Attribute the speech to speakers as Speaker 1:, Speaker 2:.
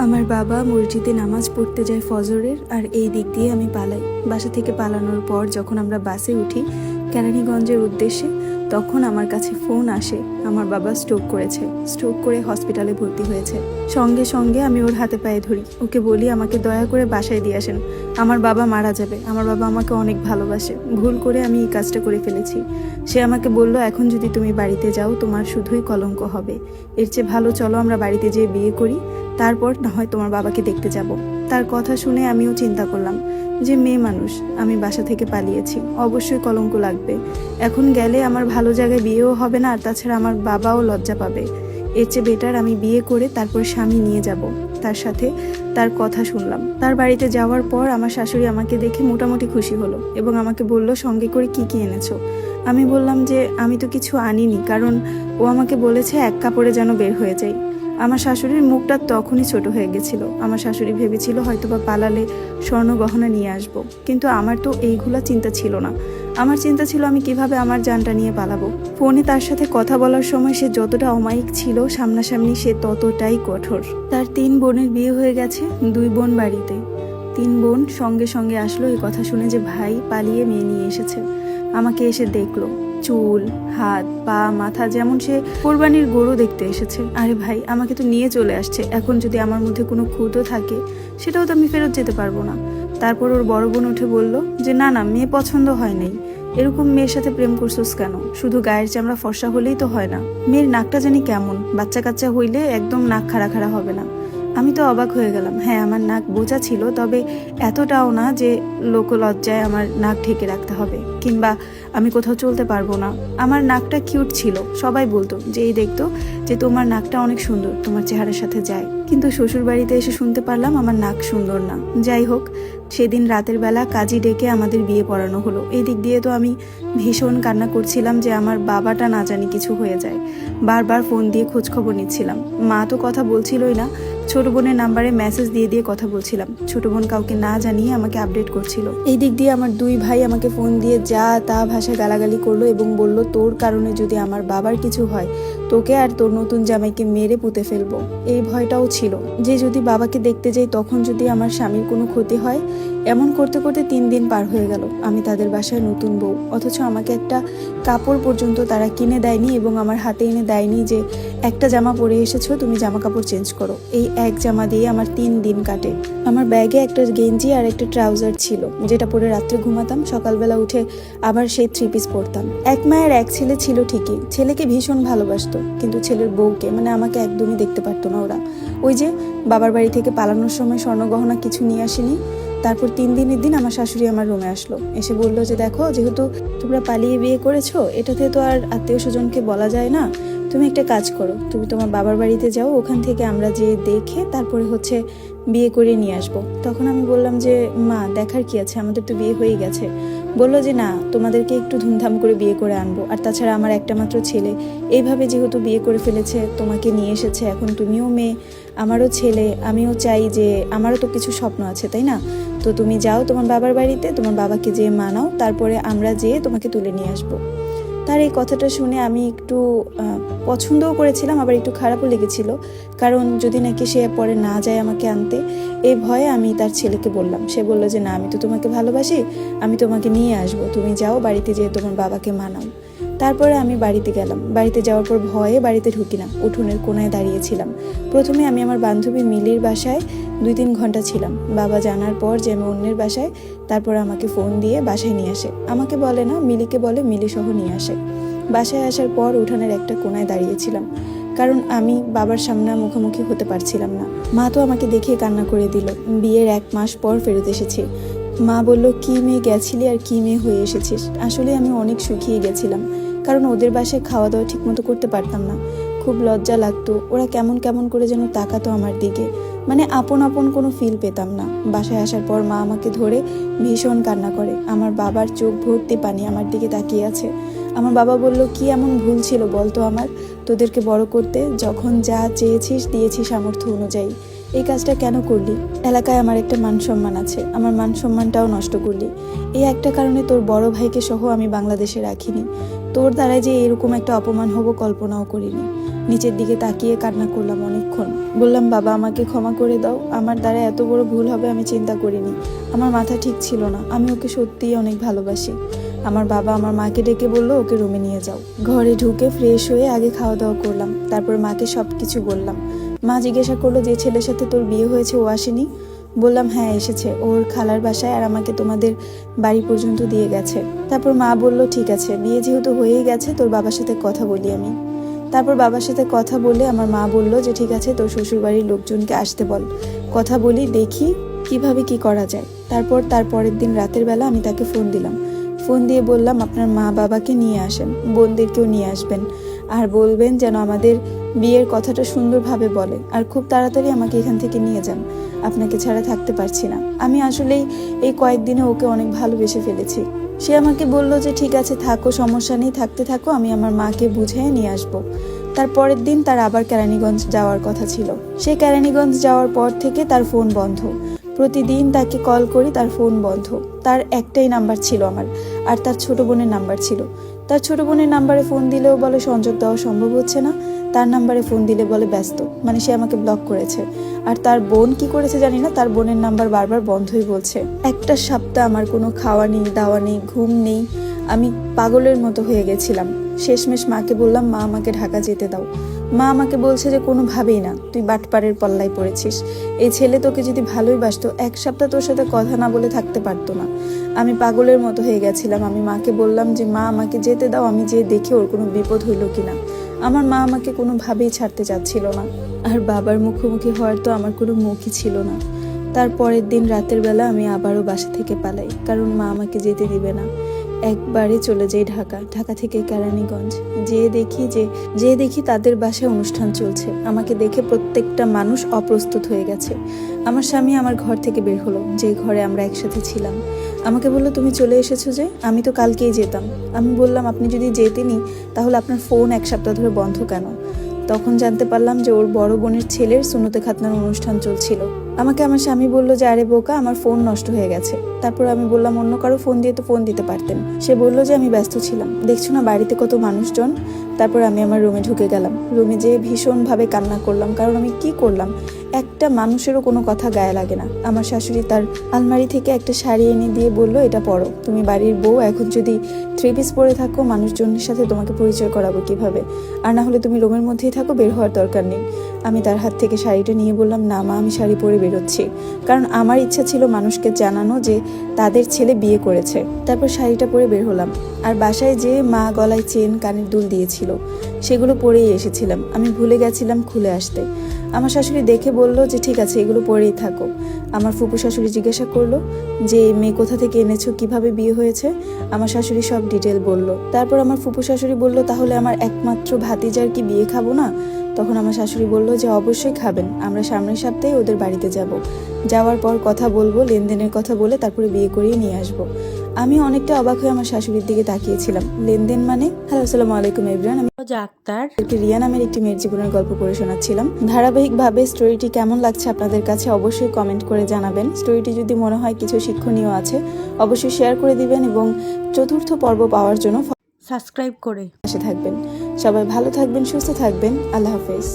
Speaker 1: আমার বাবা মসজিদে নামাজ পড়তে যায় ফজরের, আর এই দিক দিয়ে আমি পালাই। বাসা থেকে পালানোর পর যখন আমরা বাসে উঠি কেরানীগঞ্জের উদ্দেশ্যে, তখন আমার কাছে ফোন আসে আমার বাবা স্ট্রোক করেছে, স্ট্রোক করে হসপিটালে ভর্তি হয়েছে। সঙ্গে সঙ্গে আমি ওর হাতে পায়ে ধরি, ওকে বলি আমাকে দয়া করে বাসায় দিয়ে আসেন, আমার বাবা মারা যাবে, আমার বাবা আমাকে অনেক ভালোবাসে, ভুল করে আমি এই কাজটা করে ফেলেছি। সে আমাকে বলল, এখন যদি তুমি বাড়িতে যাও তোমার শুধুই কলঙ্ক হবে, এর চেয়ে ভালো চলো আমরা বাড়িতে যেয়ে বিয়ে করি, তারপর না হয় তোমার বাবাকে দেখতে যাব। তার কথা শুনে আমিও চিন্তা করলাম যে মেয়ে মানুষ, আমি বাসা থেকে পালিয়েছি, অবশ্যই কলঙ্ক লাগবে, এখন গেলে আমার ভালো জায়গায় বিয়েও হবে না, আর তাছাড়া আমার বাবাও লজ্জা পাবে। এর চেয়ে বেটার আমি বিয়ে করে তারপর স্বামী নিয়ে যাব। তার সাথে তার কথা শুনলাম। তার বাড়িতে যাওয়ার পর আমার শাশুড়ি আমাকে দেখে মোটামুটি খুশি হলো এবং আমাকে বলল, সঙ্গে করে কি কি এনেছো? আমি বললাম যে আমি তো কিছু আনিনি, কারণ ও আমাকে বলেছে এক কাপড়ে যেন বের হয়ে যাই। আমার শাশুড়ির মুখটা তখনই ছোট হয়ে গেছিল। আমার শাশুড়ি ভেবেছিল হয়তোবা পালালে স্বর্ণ গহনা নিয়ে আসব, কিন্তু আমার তো এইগুলা চিন্তা ছিল না। আমার চিন্তা ছিল আমি কিভাবে আমার জানটা নিয়ে পালাবো। ফোনে তার সাথে কথা বলার সময় সে যতটা অমায়িক ছিল, সামনাসামনি সে ততটাই কঠোর। তার 3 বোনের বিয়ে হয়ে গেছে, 2 বোন বাড়িতে। 3 বোন সঙ্গে সঙ্গে আসলো এই কথা শুনে যে ভাই পালিয়ে মেয়ে নিয়ে এসেছে। আমাকে এসে দেখলো, চুল, হাত, পা, মাথা যেমন সে কোরবানির গরু দেখতে এসেছে। আরে ভাই, আমাকে তো নিয়ে চলে আসছে, এখন যদি আমার মধ্যে কোনো খুঁতও থাকে সেটাও তো আমি ফেরত যেতে পারবো না। তারপর ওর বড় বোন উঠে বলল যে না না, মেয়ে পছন্দ হয় নাই, এরকম মেয়ের সাথে প্রেম করছোস কেন? শুধু গায়ের চামড়া ফর্সা হলেই তো হয় না, মেয়ের নাকটা জানি কেমন, বাচ্চা কাচ্চা হইলে একদম নাক খাড়া খাড়া হবে না। আমি তো অবাক হয়ে গেলাম। হ্যাঁ, আমার নাক বোঝা ছিল, তবে এতটাও না যে লোকলজ্জায় আমার নাক ঢেকে রাখতে হবে, কিংবা আমি কোথাও চলতে পারবো না। আমার নাকটা কিউট ছিল, সবাই বলতো যে এই দেখতো যে তোমার নাকটা অনেক সুন্দর, তোমার চেহারার সাথে যায়। কিন্তু শ্বশুর বাড়িতে এসে শুনতে পারলাম আমার নাক সুন্দর না। যাই হোক, সেদিন রাতের বেলা কাজী ডেকে আমাদের বিয়ে পড়ানো হলো। এই দিক দিয়ে তো আমি ভীষণ কান্না করছিলাম যে আমার বাবাটা না জানি কিছু হয়ে যায়। বারবার ফোন দিয়ে খোঁজ খবর নিচ্ছিলাম। মা তো কথা বলছিলই না, ছোট বোনের নাম্বারে মেসেজ দিয়ে দিয়ে কথা বলছিলাম। ছোট বোন কাউকে না জানিয়ে আমাকে আপডেট করছিল। এই দিক দিয়ে আমার 2 ভাই আমাকে ফোন দিয়ে যা তা ভাষায় গালাগালি করলো এবং বলল, তোর কারণে যদি আমার বাবার কিছু হয় তোকে আর তোর নতুন জামাইকে মেরে পুঁতে ফেলবো। এই ভয়টাও ছিল যে যদি বাবাকে দেখতে যাই তখন যদি আমার স্বামীর কোনো ক্ষতি হয়। এমন করতে করতে 3 দিন পার হয়ে গেল। আমি তাদের বাসায় নতুন বউ, অথচ আমাকে একটা কাপড় পর্যন্ত তারা কিনে দেয়নি এবং আমার হাতে এনে দেয়নি যে একটা জামা পরে এসেছো, তুমি জামা কাপড় চেঞ্জ করো। এই এক জামা দিয়ে আমার 3 দিন কাটে। আমার ব্যাগে একটা গেঞ্জি আর একটা ট্রাউজার ছিল, যেটা পরে রাত্রে ঘুমাতাম, সকালবেলা উঠে আবার সেই 3 পিস পরতাম। এক মায়ের এক ছেলে ছিল ঠিকই, ছেলেকে ভীষণ ভালোবাসতো, কিন্তু ছেলের বউকে মানে আমাকে একদমই দেখতে পারতো না ওরা। ওই যে বাবার বাড়ি থেকে পালানোর সময় স্বর্ণগহনা কিছু নিয়ে আসেনি। তারপর 3 দিনের দিন আমার শাশুড়ি আমার রুমে আসলো, এসে বললো যে দেখো, যেহেতু তোমরা পালিয়ে বিয়ে করেছো, এটাতে তো আর আত্মীয় স্বজনকে বলা যায় না, তুমি একটা কাজ করো, তুমি তোমার বাবার বাড়িতে যাও, ওখান থেকে আমরা যে দেখে তারপরে বিয়ে করে নিয়ে আসবো। তখন আমি বললাম যে মা, দেখার কি আছে, আমাদের তো বিয়ে হয়ে গেছে। বললো যে না, তোমাদেরকে একটু ধুমধাম করে বিয়ে করে আনবো, আর তাছাড়া আমার একটা মাত্র ছেলে, এইভাবে যেহেতু বিয়ে করে ফেলেছে, তোমাকে নিয়ে এসেছে, এখন তুমিও মেয়ে, আমারও ছেলে, আমিও চাই যে আমারও তো কিছু স্বপ্ন আছে, তাই না? তো তুমি যাও তোমার বাবার বাড়িতে, তোমার বাবাকে যেয়ে মানাও, তারপরে আমরা যেয়ে তোমাকে তুলে নিয়ে আসবো। তার এই কথাটা শুনে আমি একটু পছন্দও করেছিলাম, আবার একটু খারাপও লেগেছিল, কারণ যদি নাকি সে পরে না যায় আমাকে আনতে, এই ভয়ে আমি তার ছেলেকে বললাম। সে বলল যে না, আমি তো তোমাকে ভালোবাসি, আমি তোমাকে নিয়ে আসবো, তুমি যাও বাড়িতে যেয়ে তোমার বাবাকে মানাও। তারপরে আমি বাড়িতে গেলাম। বাড়িতে যাওয়ার পর ভয়ে বাড়িতে ঢুকি না, উঠোনের কোনায় দাঁড়িয়েছিলাম। প্রথমে আমি আমার বান্ধবী মিলির বাসায় 2-3 ঘন্টা ছিলাম। বাবা জানার পর যে আমি অন্যের বাসায়, তারপর আমাকে ফোন দিয়ে বাসায় নিয়ে আসে। আমাকে বলে না, মিলিকে বলে, মিলি সহ নিয়ে আসে। বাসায় আসার পর উঠানের একটা কোনায় দাঁড়িয়েছিলাম, কারণ আমি বাবার সামনে মুখোমুখি হতে পারছিলাম না। মা তো আমাকে দেখে কান্না করে দিল। বিয়ের 1 মাস পর ফেরত এসেছি। মা বলল, কি মেয়ে গেছিলি আর কি মেয়ে হয়ে এসেছিস। আসলে আমি অনেক শুকিয়ে গেছিলাম, কারণ ওদের বাসায় খাওয়া দাওয়া ঠিক মতো করতে পারতাম না, খুব লজ্জা লাগতো। ওরা কেমন কেমন করে যেন তাকাতো আমার দিকে, মানে আপন আপন কোনো ফিল পেতাম না। বাসায় আসার পর মা আমাকে ধরে ভীষণ কান্না করে। আমার বাবার চোখ ভর্তি পানি আমার দিকে তাকিয়ে আছে। আমার বাবা বলল, কি এমন ভুল ছিল বলতো আমার, তোদেরকে বড় করতে, যখন যা চেয়েছিস দিয়েছি সামর্থ্য অনুযায়ী, এই কাজটা কেন করলি? এলাকায় আমার একটা মান সম্মান আছে, আমার মান সম্মানটাও নষ্ট করলি। এই একটা কারণে তোর বড় ভাইকে সহ আমি বাংলাদেশে রাখিনি। তোর দ্বারা যে এরকম একটা অপমান হব কল্পনাও করিনি। নিচের দিকে তাকিয়ে কান্না করলাম অনেকক্ষণ। বললাম, বাবা আমাকে ক্ষমা করে দাও, আমার দ্বারা এত বড় ভুল হবে আমি চিন্তা করিনি, আমার মাথা ঠিক ছিল না, আমি ওকে সত্যিই অনেক ভালোবাসি। আমার বাবা আমার মাকে ডেকে বললো ওকে রুমে নিয়ে যাও। ঘরে ঢুকে ফ্রেশ হয়ে আগে খাওয়া দাওয়া করলাম, তারপর মাকে সব কিছু বললাম। মা জিজ্ঞাসা করলো, যে ছেলের সাথে তোর বিয়ে হয়েছে ও আসেনি? বললাম, হ্যাঁ এসেছে, ওর খালার বাসায়, আর আমাকে তোমাদের বাড়ি পর্যন্ত দিয়ে গেছে। তারপর মা বলল, ঠিক আছে, বিয়ে যেহেতু হয়েই গেছে তোর বাবার সাথে কথা বলি আমি। তারপর বাবার সাথে কথা বলে আমার মা বলল যে ঠিক আছে, তোর শ্বশুরবাড়ির লোকজনকে আসতে বল, কথা বলি, দেখি কিভাবে কি করা যায়। তারপর তার পরের দিন রাতের বেলা আমি তাকে ফোন দিলাম। ফোন দিয়ে বললাম, আপনার মা বাবাকে নিয়ে আসেন, বোনদেরকেও নিয়ে আসবেন, আর বলবেন যেন আমাদের বিয়ের কথাটা সুন্দরভাবে বলে, আর খুব তাড়াতাড়ি আমাকে এখান থেকে নিয়ে যান, আপনাকে ছাড়া থাকতে পারছি না। আমি আসলেই এই কয়েকদিনে ওকে অনেক ভালোবেসে ফেলেছি। সে আমাকে বলল যে ঠিক আছে থাকো, সমস্যা নেই, থাকতে থাকো, আমি আমার মাকে বুঝিয়ে নিয়ে আসবো। তার পরের দিন তার আবার কেরানীগঞ্জ যাওয়ার কথা ছিল। সে কেরানীগঞ্জ যাওয়ার পর থেকে তার ফোন বন্ধ। প্রতিদিন তাকে কল করি, তার ফোন বন্ধ। তার একটাই নাম্বার ছিল আমার, আর তার ছোট বোনের নাম্বার ছিল। তার ছোট বোনের নাম্বারে ফোন দিলেও বলে সংযোগ দেওয়া সম্ভব হচ্ছে না, তার নাম্বারে ফোন দিলে বলে ব্যস্ত, মানে সে আমাকে ব্লক করেছে। আর তার বোন কি করেছে জানি না, তার বোনের নাম্বার বারবার বন্ধই বলছে। একটা সপ্তাহ আমার কোনো খাওয়া নেই, দাওয়া নেই, ঘুম নেই, আমি পাগলের মতো হয়ে গেছিলাম। শেষমেশ মাকে বললাম, মা আমাকে ঢাকা যেতে দাও। মা আমাকে বলছে যে কোনোভাবেই না, তুই বাটপাড়ের পল্লায় পড়েছিস, এই ছেলে তোকে যদি ভালোই বাসতো এক সপ্তাহ তোর সাথে কথা না বলে থাকতে পারতো না। আমি পাগলের মতো হয়ে গেছিলাম। আমি মাকে বললাম যে মা আমাকে যেতে দাও, আমি যে দেখি ওর কোনো বিপদ হইল কিনা। আমার মা আমাকে কোনোভাবেই ছাড়তে চাচ্ছিল না, আর বাবার মুখোমুখি হওয়ার তো আমার কোনো মুখই ছিল না। তার পরের দিন রাতের বেলা আমি আবারও বাসা থেকে পালাই, কারণ মা আমাকে যেতে দিবে না। একবারে চলে যাই ঢাকা, ঢাকা থেকে কেরানীগঞ্জ। যে দেখি তাদের বাসায় অনুষ্ঠান চলছে। আমাকে দেখে প্রত্যেকটা মানুষ অপ্রস্তুত হয়ে গেছে। আমার স্বামী আমার ঘর থেকে বের হলো, যে ঘরে আমরা একসাথে ছিলাম। আমাকে বললো, তুমি চলে এসেছো যে? আমি তো কালকেই যেতাম। আমি বললাম, আপনি যদি যেতেনই তাহলে আপনার ফোন এক সপ্তাহ ধরে বন্ধ কেন? তখন জানতে পারলাম যে ওর বড় বোনের ছেলের সুন্নতে খাতনার অনুষ্ঠান চলছিল। আমাকে আমার স্বামী বলল যে আরে বোকা, আমার ফোন নষ্ট হয়ে গেছে। তারপর আমি বললাম, অন্য কারো ফোন দিয়ে তো ফোন দিতে পারতেন। সে বলল যে আমি ব্যস্ত ছিলাম, দেখছো না বাড়িতে কত মানুষজন। তারপর আমি আমার রুমে ঢুকে গেলাম। রুমে যেয়ে ভীষণভাবে কান্না করলাম, কারণ আমি কি করলাম, একটা মানুষেরও কোনো কথা গায়ে লাগে না। আমার শাশুড়ি তার আলমারি থেকে একটা শাড়ি এনে দিয়ে বলল, এটা পরো, তুমি বাড়ির বউ, এখন যদি 3 পিস পরে থাকো মানুষজনের সাথে তোমাকে পরিচয় করাবো কিভাবে, আর না হলে তুমি রুমের মধ্যেই থাকো, বের হওয়ার দরকার নেই। আমি তার হাত থেকে শাড়িটা নিয়ে বললাম, না মা, আমি শাড়ি পরে বেরোচ্ছি, কারণ আমার ইচ্ছা ছিল মানুষকে জানানো যে তাদের ছেলে বিয়ে করেছে। তারপর শাড়িটা পরে বের হলাম। আর বাসায় যে মা গলায় চেন, কানের দুল দিয়েছিল, সেগুলো পরেই এসেছিলাম। আমি ভুলে গেছিলাম খুলে আসতে। আমার শাশুড়ি দেখে বলল যে ঠিক আছে, এগুলো পরেই থাকো। আমার ফুপু শাশুড়ি জিজ্ঞাসা করলো যে মেয়ে কোথা থেকে এনেছো, কিভাবে বিয়ে হয়েছে। আমার শাশুড়ি সব ডিটেল বলল। তারপর আমার ফুপু শাশুড়ি বলল, তাহলে আমার একমাত্র ভাতিজার কি বিয়ে খাবো না? তখন আমার শাশুড়ি বলল যে অবশ্যই খাবেন, আমরা সামনের সপ্তাহে ওদের বাড়িতে যাব। যাওয়ার পর কথা বলবো, লেনদেনের কথা বলে তারপরে বিয়ে করিয়ে নিয়ে আসবো। আমি অনেকটা অবাক হয়ে আমার শাশুড়ির দিকে তাকিয়েছিলাম। লেনদেন মানে? হ্যালো, আসসালামু আলাইকুম এভরিওয়ান। আমি
Speaker 2: আক্তার
Speaker 1: রিয়া নামের একটি মেয়ের জীবনের গল্প পড়ে শোনাচ্ছিলাম। ধারাবাহিকভাবে স্টোরিটি কেমন লাগছে আপনাদের কাছে অবশ্যই কমেন্ট করে জানাবেন। স্টোরিটি যদি মনে হয় কিছু শিক্ষণীয় আছে অবশ্যই শেয়ার করে দিবেন, এবং চতুর্থ পর্ব পাওয়ার জন্য
Speaker 2: সাবস্ক্রাইব করে
Speaker 1: পাশে থাকবেন। সবাই ভালো থাকবেন, সুস্থ থাকবেন। আল্লাহ হাফেজ।